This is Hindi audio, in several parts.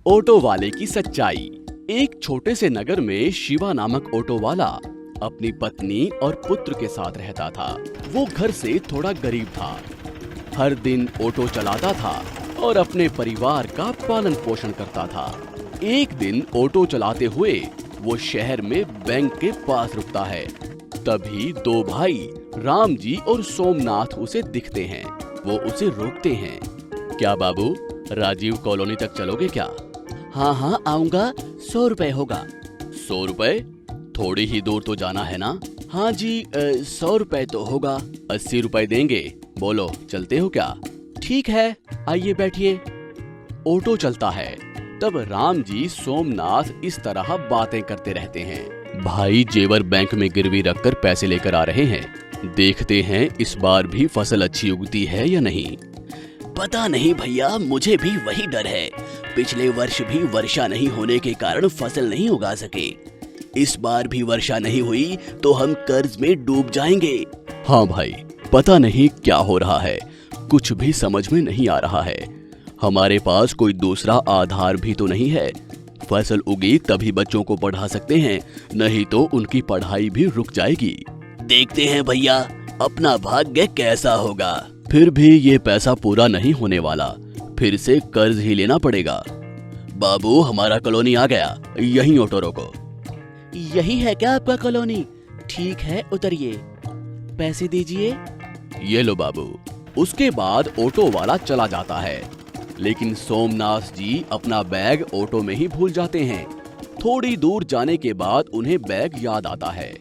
ऑटो वाले की सच्चाई। एक छोटे से नगर में शिवा नामक ऑटो वाला अपनी पत्नी और पुत्र के साथ रहता था। वो घर से थोड़ा गरीब था, हर दिन ऑटो चलाता था और अपने परिवार का पालन पोषण करता था। एक दिन ऑटो चलाते हुए वो शहर में बैंक के पास रुकता है। तभी दो भाई राम जी और सोमनाथ उसे दिखते हैं। वो उसे रोकते हैं। क्या बाबू, राजीव कॉलोनी तक चलोगे क्या? हाँ हाँ आऊंगा, 100 रुपए होगा। 100 रुपए? थोड़ी ही दूर तो जाना है ना। हाँ जी, 100 रुपए तो होगा। 80 रुपए देंगे। बोलो, चलते हो क्या? ठीक है, आइए बैठिए। ऑटो चलता है। तब राम जी सोमनाथ इस तरह बातें करते रहते हैं। भाई जेवर बैंक में गिरवी रखकर पैसे लेकर आ रहे हैं। देखते हैं इस बार भी फसल अच्छी उगती है या नहीं। पता नहीं भैया, मुझे भी वही डर है। पिछले वर्ष भी वर्षा नहीं होने के कारण फसल नहीं उगा सके। इस बार भी वर्षा नहीं हुई तो हम कर्ज में डूब जाएंगे। हाँ भाई, पता नहीं क्या हो रहा है, कुछ भी समझ में नहीं आ रहा है। हमारे पास कोई दूसरा आधार भी तो नहीं है। फसल उगी तभी बच्चों को पढ़ा सकते हैं, नहीं तो उनकी पढ़ाई भी रुक जाएगी। देखते हैं भैया, अपना भाग्य कैसा होगा। फिर भी ये पैसा पूरा नहीं होने वाला, फिर से कर्ज ही लेना पड़ेगा। बाबू, हमारा कॉलोनी आ गया, यहीं ऑटो रोको। यही है क्या आपका कॉलोनी? ठीक है, उतरिए, पैसे दीजिए। ये लो बाबू। उसके बाद ऑटो वाला चला जाता है, लेकिन सोमनाथ जी अपना बैग ऑटो में ही भूल जाते हैं। थोड़ी दूर जाने के बाद उन्हें बैग याद आता है।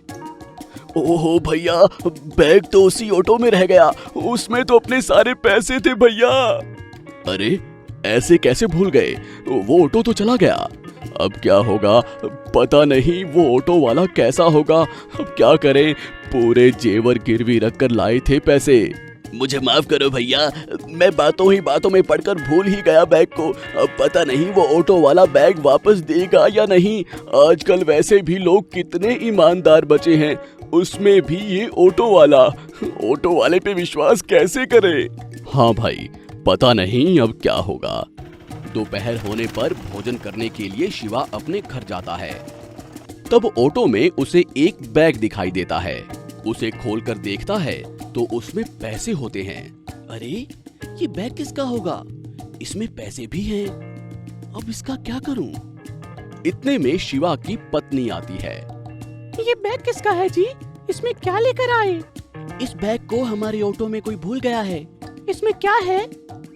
ओहो भैया, बैग तो उसी ऑटो में रह गया, उसमें तो अपने सारे पैसे थे भैया। अरे, ऐसे कैसे भूल गए? वो ऑटो तो चला गया। अब क्या होगा पता नहीं। वो ऑटो वाला कैसा होगा? अब क्या करें, पूरे जेवर गिरवी रखकर लाए थे पैसे। मुझे माफ करो भैया, मैं बातों ही बातों में पढ़कर भूल ही गया बैग को। अब पता नहीं वो ऑटो वाला बैग वापस देगा या नहीं। आजकल वैसे भी लोग कितने ईमानदार बचे हैं, उसमें भी ये ऑटो वाले पे विश्वास कैसे करे? हाँ भाई, पता नहीं अब क्या होगा। दोपहर होने पर भोजन करने के लिए शिवा अपने घर जाता है। तब ऑटो में उसे एक बैग दिखाई देता है। उसे खोलकर देखता है तो उसमें पैसे होते हैं। अरे, ये बैग किसका होगा? इसमें पैसे भी हैं। अब इसका क्या करूं? इतने में शिवा की पत्नी आती है। ये बैग किसका है जी? इसमें क्या लेकर आए? इस बैग को हमारे ऑटो में कोई भूल गया है। इसमें क्या है?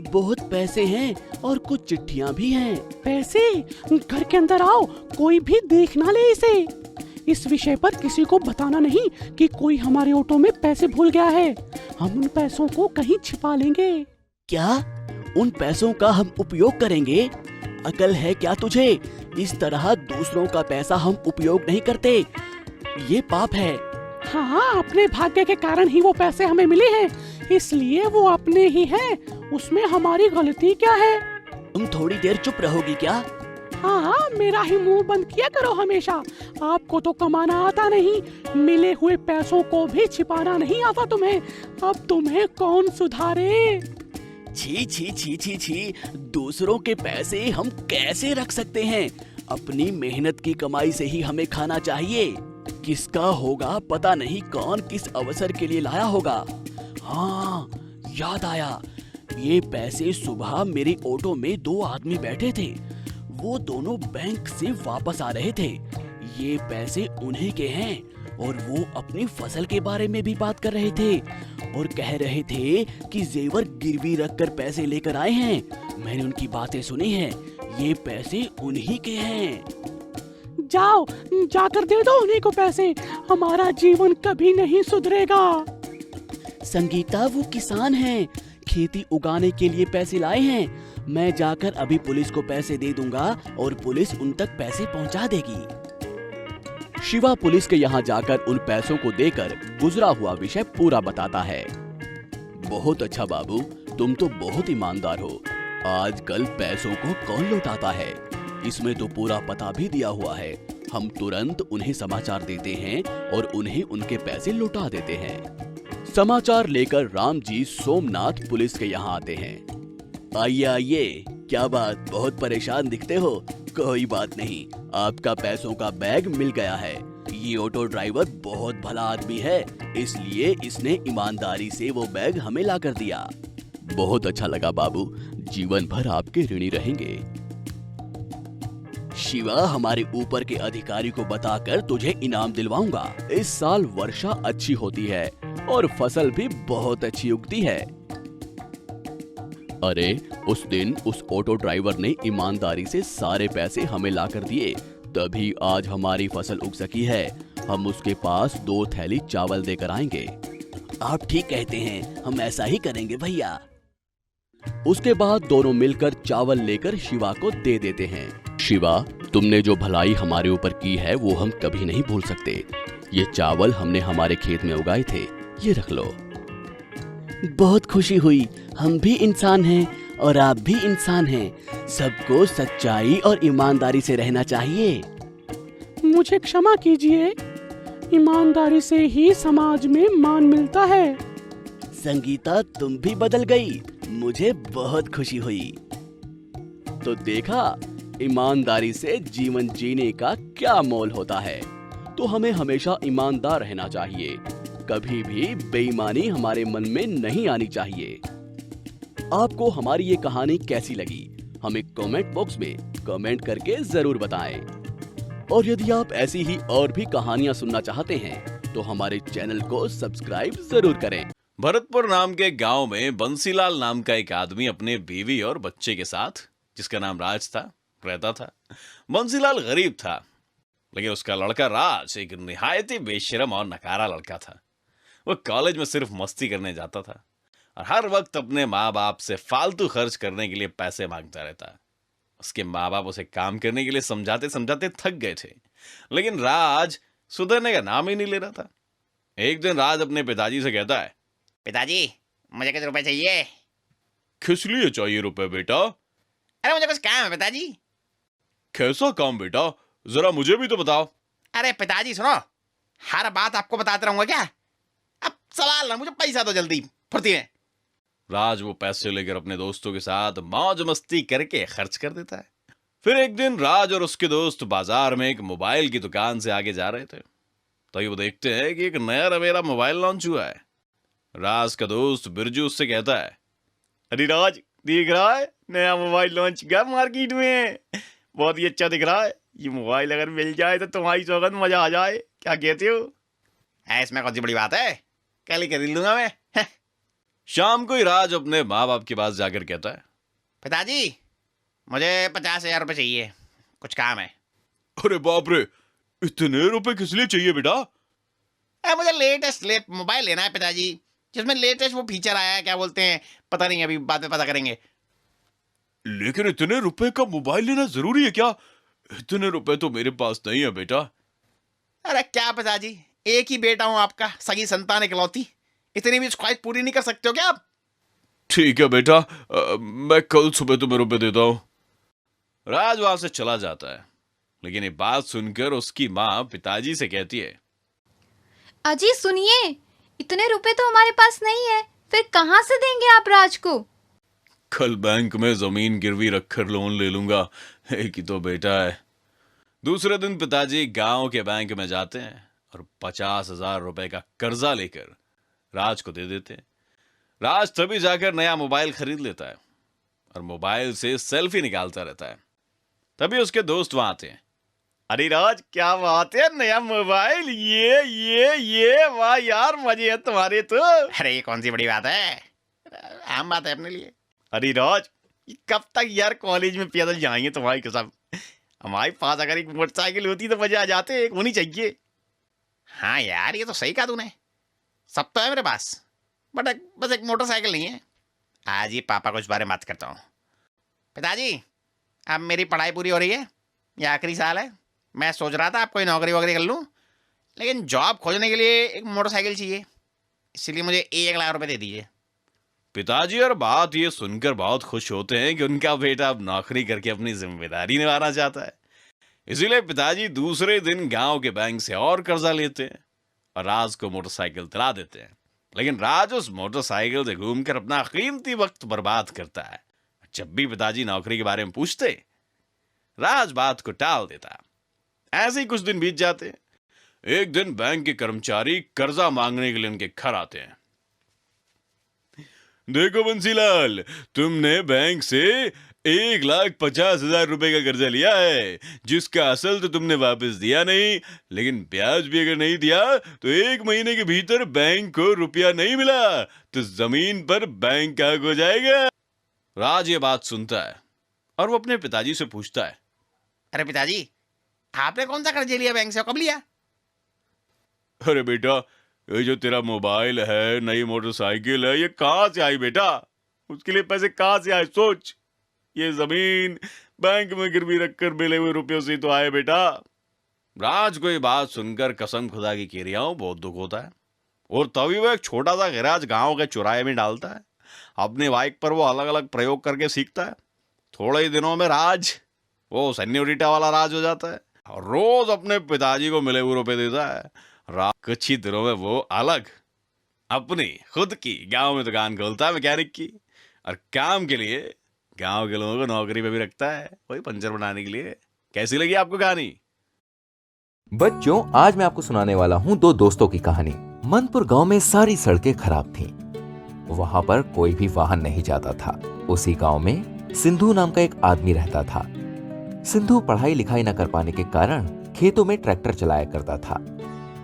बहुत पैसे हैं और कुछ चिट्ठियाँ भी हैं। पैसे? घर के अंदर आओ, कोई भी देख ना ले इसे। इस विषय पर किसी को बताना नहीं कि कोई हमारे ऑटो में पैसे भूल गया है। हम उन पैसों को कहीं छिपा लेंगे। क्या? उन पैसों का हम उपयोग करेंगे? अकल है क्या तुझे? इस तरह दूसरों का पैसा हम उपयोग नहीं करते, ये पाप है। हाँ, अपने भाग्य के कारण ही वो पैसे हमें मिले हैं, इसलिए वो अपने ही हैं। उसमें हमारी गलती क्या है? तुम थोड़ी देर चुप रहोगी क्या? हाँ, मेरा ही मुंह बंद किया करो हमेशा। आपको तो कमाना आता नहीं, मिले हुए पैसों को भी छिपाना नहीं आता तुम्हें। अब तुम्हें कौन सुधारे? छी छी छी छी छी, दूसरों के पैसे हम कैसे रख सकते हैं? अपनी मेहनत की कमाई से ही हमें खाना चाहिए। किसका होगा पता नहीं, कौन किस अवसर के लिए लाया होगा। हाँ, याद आया, ये पैसे सुबह मेरे ऑटो में 2 आदमी बैठे थे। वो दोनों बैंक से वापस आ रहे थे। ये पैसे उन्हीं के हैं और वो अपनी फसल के बारे में भी बात कर रहे थे और कह रहे थे कि जेवर गिरवी रखकर पैसे लेकर आए हैं। मैंने उनकी बातें सुनी हैं, ये पैसे उन्हीं के हैं। जाओ, जाकर दे दो उन्हीं को पैसे, हमारा जीवन कभी नहीं सुधरेगा। संगीता, वो किसान हैं, खेती उगाने के लिए पैसे लाए हैं। मैं जाकर अभी पुलिस को पैसे दे दूंगा और पुलिस उन तक पैसे पहुंचा देगी। शिवा पुलिस के यहाँ जाकर उन पैसों को देकर गुजरा हुआ विषय पूरा बताता है। बहुत अच्छा बाबू, तुम तो बहुत ईमानदार हो। आजकल पैसों को कौन लौटाता है? इसमें तो पूरा पता भी दिया हुआ है। हम तुरंत उन्हें समाचार देते हैं और उन्हें उनके पैसे लौटा देते हैं। समाचार लेकर राम जी सोमनाथ पुलिस के यहाँ आते हैं। आइए आइए, क्या बात, बहुत परेशान दिखते हो? कोई बात नहीं, आपका पैसों का बैग मिल गया है। ये ऑटो ड्राइवर बहुत भला आदमी है, इसलिए इसने ईमानदारी से वो बैग हमें ला कर दिया। बहुत अच्छा लगा बाबू, जीवन भर आपके ऋणी रहेंगे। शिवा, हमारे ऊपर के अधिकारी को बताकर तुझे इनाम दिलवाऊंगा। इस साल वर्षा अच्छी होती है और फसल भी बहुत अच्छी उगती है। अरे, उस दिन उस ऑटो ड्राइवर ने ईमानदारी से सारे पैसे हमें ला कर दिए, तभी आज हमारी फसल उग सकी है। हम उसके पास 2 थैली चावल देकर आएंगे। आप ठीक कहते हैं, हम ऐसा ही करेंगे भैया। उसके बाद दोनों मिलकर चावल लेकर शिवा को दे देते हैं। शिवा, तुमने जो भलाई हमारे ऊपर की है वो हम कभी नहीं भूल सकते। ये चावल हमने हमारे खेत में उगाए थे, ये रख लो। बहुत खुशी हुई, हम भी इंसान हैं और आप भी इंसान हैं। सबको सच्चाई और ईमानदारी से रहना चाहिए। मुझे क्षमा कीजिए, ईमानदारी से ही समाज में मान मिलता है। संगीता, तुम भी बदल गई, मुझे बहुत खुशी हुई। तो देखा, ईमानदारी से जीवन जीने का क्या मोल होता है। तो हमें हमेशा ईमानदार रहना चाहिए, कभी भी बेईमानी हमारे मन में नहीं आनी चाहिए। आपको हमारी ये कहानी कैसी लगी, हमें कमेंट बॉक्स में कमेंट करके जरूर बताएं। और यदि आप ऐसी ही और भी कहानियां सुनना चाहते हैं तो हमारे चैनल को सब्सक्राइब जरूर करें। भरतपुर नाम के गांव में बंसीलाल नाम का एक आदमी अपने बीवी और बच्चे के साथ, जिसका नाम राज था, रहता था। बंसीलाल गरीब था, लेकिन उसका लड़का राज एक निहायत ही बेशरम और नकारा लड़का था। वो कॉलेज में सिर्फ मस्ती करने जाता था और हर वक्त अपने माँ बाप से फालतू खर्च करने के लिए पैसे मांगता रहता। उसके माँ बाप उसे काम करने के लिए समझाते समझाते थक गए थे, लेकिन राज सुधरने का नाम ही नहीं ले रहा था। एक दिन राज अपने पिताजी से कहता है, पिताजी, मुझे कुछ रुपए चाहिए। किस लिए चाहिए रुपए बेटा? अरे मुझे कुछ काम है पिताजी। कैसा काम बेटा, जरा मुझे भी तो बताओ। अरे पिताजी सुनो, हर बात आपको बताते रहूंगा क्या? अब सवाल ना, मुझे पैसा दो जल्दी, फुर्ती में। राज वो पैसे लेकर अपने दोस्तों के साथ मौज मस्ती करके खर्च कर देता है। फिर एक दिन राज और उसके दोस्त बाजार में एक मोबाइल की दुकान से आगे जा रहे थे, तो वो देखते हैं कि एक नया रवेरा मोबाइल लॉन्च हुआ है। राज का दोस्त बिरजू उससे कहता है, अरे राज, देख रहा है नया मोबाइल लॉन्च किया मार्केट में, बहुत ही अच्छा दिख रहा है। ये मोबाइल अगर मिल जाए तो तुम्हारी सौगंध मजा आ जाए, क्या कहते हो? इसमें कौन सी बड़ी बात है, कल ही खरीद लूंगा मैं। शाम को ही राज अपने माँ बाप के पास जाकर कहता है, पिताजी, मुझे 50,000 रुपए चाहिए, कुछ काम है। अरे बाप रे, इतने रुपए किस लिए चाहिए बेटा? मुझे लेटेस्ट मोबाइल लेना है पिताजी, जिसमें लेटेस्ट वो फीचर आया है, क्या बोलते हैं पता नहीं, अभी बाद में पता करेंगे। लेकिन इतने रुपए का मोबाइल लेना जरूरी है क्या? इतने रुपए तो मेरे पास नहीं है बेटा। अरे क्या पिताजी, एक ही बेटा हूं आपका, सगी संतान इकलौती, इतनी भी ख्वाहिश पूरी नहीं कर सकते हो क्या आप? ठीक है बेटा, मैं कल सुबह तुम्हें रुपए देता हूं। राज वहां से चला जाता है, लेकिन ये बात सुनकर उसकी माँ पिताजी से कहती है, अजी सुनिए, इतने रुपए तो हमारे पास नहीं है, फिर कहाँ से देंगे आप राज को? कल बैंक में जमीन गिरवी रखकर लोन ले लूंगा, एक ही तो बेटा है। दूसरे दिन पिताजी गांव के बैंक में जाते हैं और 50,000 रुपए का कर्जा लेकर राज को दे देते हैं। राज तभी जाकर नया मोबाइल खरीद लेता है और मोबाइल से सेल्फी निकालता रहता है। तभी उसके दोस्त वहां आते हैं, अरे राज, क्या बात है, नया मोबाइल, ये वाह यार, मजे है तुम्हारे तो। अरे ये कौन सी बड़ी बात है, आम बात है अपने लिए। अरे राज, कब तक यार कॉलेज में पैदल जाएंगे तुम्हारी कसम? हमारे पास अगर एक मोटरसाइकिल होती तो मजे आ जाते, एक होनी चाहिए। हाँ यार, ये तो सही कहा तूने, सब तो है मेरे पास, बट बस एक मोटरसाइकिल नहीं है। आज ही पापा को इस बारे में बात करता हूँ। पिताजी, अब मेरी पढ़ाई पूरी हो रही है, ये आखिरी साल है, मैं सोच रहा था आप कोई नौकरी वगैरह कर लूँ, लेकिन जॉब खोजने के लिए एक मोटरसाइकिल चाहिए, इसलिए मुझे 1,00,000 रुपये दे दीजिए। पिताजी और बात ये सुनकर बहुत खुश होते हैं कि उनका बेटा अब नौकरी करके अपनी जिम्मेदारी निभाना चाहता है। इसीलिए पिताजी दूसरे दिन गांव के बैंक से और कर्जा लेते हैं और राज को मोटरसाइकिल दिला देते हैं। लेकिन राज उस मोटरसाइकिल से घूमकर अपना कीमती वक्त बर्बाद करता है। जब भी पिताजी नौकरी के बारे में पूछते, राज बात को टाल देता। ऐसे ही कुछ दिन बीत जाते। एक दिन बैंक के कर्मचारी कर्जा मांगने के लिए उनके घर आते हैं। देखो बंसीलाल, तुमने बैंक से 1,50,000 रुपए का कर्जा लिया है, जिसका असल तो तुमने वापस दिया नहीं, लेकिन ब्याज भी अगर नहीं दिया तो 1 महीने के भीतर बैंक को रुपया नहीं मिला तो जमीन पर बैंक आग हो जाएगा। राज ये बात सुनता है और वो अपने पिताजी से पूछता है, अरे पिताजी, आपने कौन सा कर्ज लिया बैंक से, कब लिया? अरे बेटा, ये जो तेरा मोबाइल है, नई मोटरसाइकिल है, ये कहां से आई बेटा? उसके लिए पैसे कहां से आए सोच। ये जमीन बैंक में गिरवी रखकर मिले हुए रुपयों से तो आए बेटा। राज को ये बात सुनकर कसम खुदा की कह रहा हूं बहुत दुख होता है, और तभी वो एक छोटा सा गैराज गांव के चौराहे में डालता है। अपने बाइक पर वो अलग अलग प्रयोग करके सीखता है। थोड़े ही दिनों में राज वो सेन्योरिटा वाला राज हो जाता है और रोज अपने पिताजी को मिले हुए रुपए देता है। कुछ ही दिनों में वो अलग अपनी खुद की गांव में दुकान खोलता है मैकेनिक की, और काम के लिए गांव के लोगों को नौकरी पे भी रखता है, वही पंचर बनाने के लिए। कैसी लगी आपको कहानी? बच्चों, आज मैं आपको सुनाने वाला हूँ 2 दोस्तों की कहानी। मनपुर गांव में सारी सड़कें खराब थीं। वहां पर कोई भी वाहन नहीं जाता था। उसी गांव में सिंधु नाम का एक आदमी रहता था। सिंधु पढ़ाई लिखाई न कर पाने के कारण खेतों में ट्रैक्टर चलाया करता था।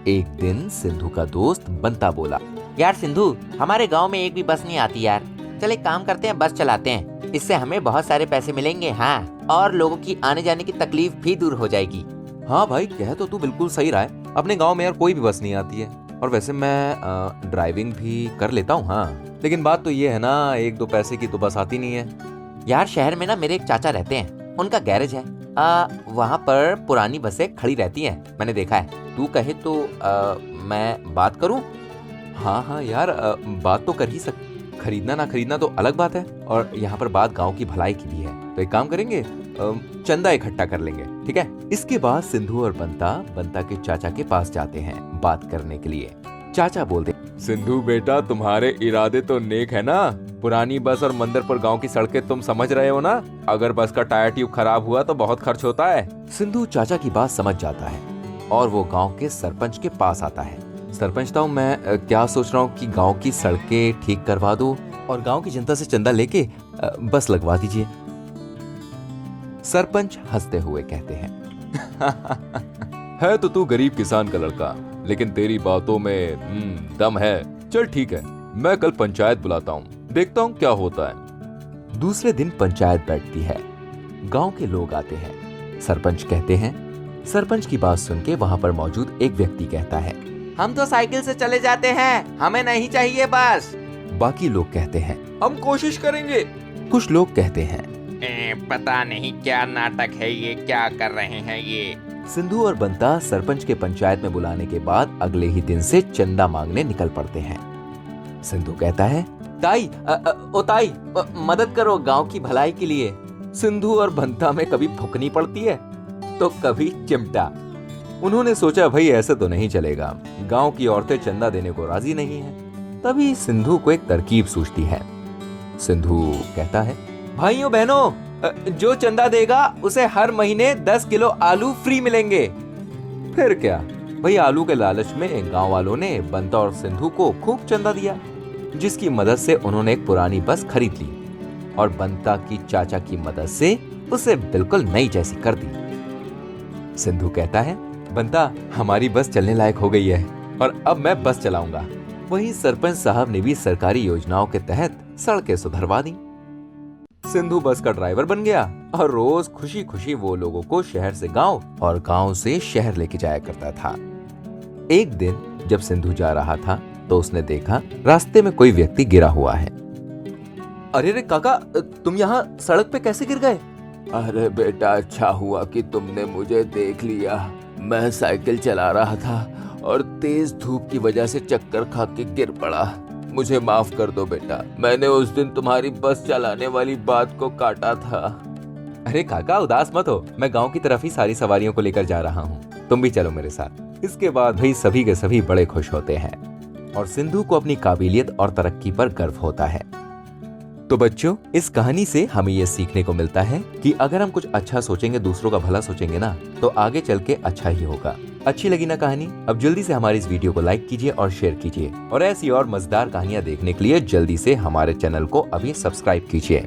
एक दिन सिंधु का दोस्त बंता बोला, यार सिंधु, हमारे गांव में एक भी बस नहीं आती यार। चल एक काम करते हैं, बस चलाते हैं। इससे हमें बहुत सारे पैसे मिलेंगे, हाँ, और लोगों की आने जाने की तकलीफ भी दूर हो जाएगी। हाँ भाई, कह तो तू बिल्कुल सही रहा है। अपने गांव में यार कोई भी बस नहीं आती है, और वैसे मैं ड्राइविंग भी कर लेता हूँ। हाँ, लेकिन बात तो ये है ना, 1-2 पैसे की तो बस आती नहीं है। यार शहर में ना मेरे एक चाचा रहते हैं, उनका गैरेज है। वहाँ पर पुरानी बसें खड़ी रहती हैं, मैंने देखा है। तू कहे तो मैं बात करूँ? हाँ यार, बात तो कर ही सकते। खरीदना ना खरीदना तो अलग बात है, और यहाँ पर बात गांव की भलाई की भी है। तो एक काम करेंगे, चंदा इकट्ठा कर लेंगे, ठीक है? इसके बाद सिंधु और बंता के चाचा के पास जाते हैं बात करने के लिए। चाचा बोलते, सिंधु बेटा, तुम्हारे इरादे तो नेक है ना? पुरानी बस और मंदिरपुर गांव की सड़कें तुम समझ रहे हो ना? अगर बस का टायर ट्यूब खराब हुआ तो बहुत खर्च होता है। सिंधु चाचा की बात समझ जाता है और वो गांव के सरपंच के पास आता है। सरपंच साहब, मैं क्या सोच रहा हूँ कि गांव की सड़कें ठीक करवा दो और गांव की जनता से चंदा लेके बस लगवा दीजिए। सरपंच हंसते हुए कहते हैं, है तो तू गरीब किसान का लड़का, लेकिन तेरी बातों में दम है। चल ठीक है, मैं कल पंचायत बुलाता हूँ, देखता हूँ क्या होता है। दूसरे दिन पंचायत बैठती है। गांव के लोग आते हैं। सरपंच कहते हैं। सरपंच की बात सुन के वहाँ पर मौजूद एक व्यक्ति कहता है, हम तो साइकिल से चले जाते हैं, हमें नहीं चाहिए बस। बाकी लोग कहते हैं, हम कोशिश करेंगे। कुछ लोग कहते हैं, पता नहीं क्या नाटक है ये, क्या कर रहे हैं ये। सिंधु और बंता सरपंच के पंचायत में बुलाने के बाद अगले ही दिन से चंदा मांगने निकल पड़ते हैं। सिंधु कहता है, ताई, ताई, मदद करो गांव की भलाई के लिए। सिंधु और बंता में कभी फुकनी पड़ती है तो कभी चिमटा। उन्होंने सोचा भाई ऐसे तो नहीं चलेगा, गांव की औरतें चंदा देने को राजी नहीं हैं। तभी सिंधु को एक तरकीब सूझती है। सिंधु कहता है, भाइयों बहनों, जो चंदा देगा उसे हर महीने 10 किलो आलू फ्री मिलेंगे। फिर क्या भाई, आलू के लालच में गांव वालों ने बंता और सिंधु को खूब चंदा दिया, जिसकी मदद से उन्होंने एक पुरानी बस खरीद ली और बंता की चाचा की मदद से उसे बिल्कुल नई जैसी कर दी। सिंधु कहता है, बंता, हमारी बस चलने लायक हो गई है और अब मैं बस चलाऊंगा। वहीं सरपंच साहब ने भी सरकारी योजनाओं के तहत सड़कें सुधरवा दी। सिंधु बस का ड्राइवर बन गया और रोज खुशी खुशी वो लोगों को शहर से गांव और गांव से शहर लेके जाया करता था। एक दिन जब सिंधु जा रहा था तो उसने देखा रास्ते में कोई व्यक्ति गिरा हुआ है। अरे रे काका, तुम यहाँ सड़क पे कैसे गिर गए? अरे बेटा, अच्छा हुआ कि तुमने मुझे देख लिया। मैं साइकिल चला रहा था और तेज धूप की वजह से चक्कर खा के गिर पड़ा। मुझे माफ कर दो बेटा, मैंने उस दिन तुम्हारी बस चलाने वाली बात को काटा था। अरे काका, उदास मत हो, मैं गांव की तरफ ही सारी सवारियों को लेकर जा रहा हूँ, तुम भी चलो मेरे साथ। इसके बाद भाई सभी के सभी बड़े खुश होते हैं और सिंधु को अपनी काबिलियत और तरक्की पर गर्व होता है। तो बच्चों, इस कहानी से हमें ये सीखने को मिलता है कि अगर हम कुछ अच्छा सोचेंगे, दूसरों का भला सोचेंगे ना, तो आगे चल के अच्छा ही होगा। अच्छी लगी ना कहानी? अब जल्दी से हमारी इस वीडियो को लाइक कीजिए और शेयर कीजिए, और ऐसी और मजेदार कहानियाँ देखने के लिए जल्दी से हमारे चैनल को अभी सब्सक्राइब कीजिए।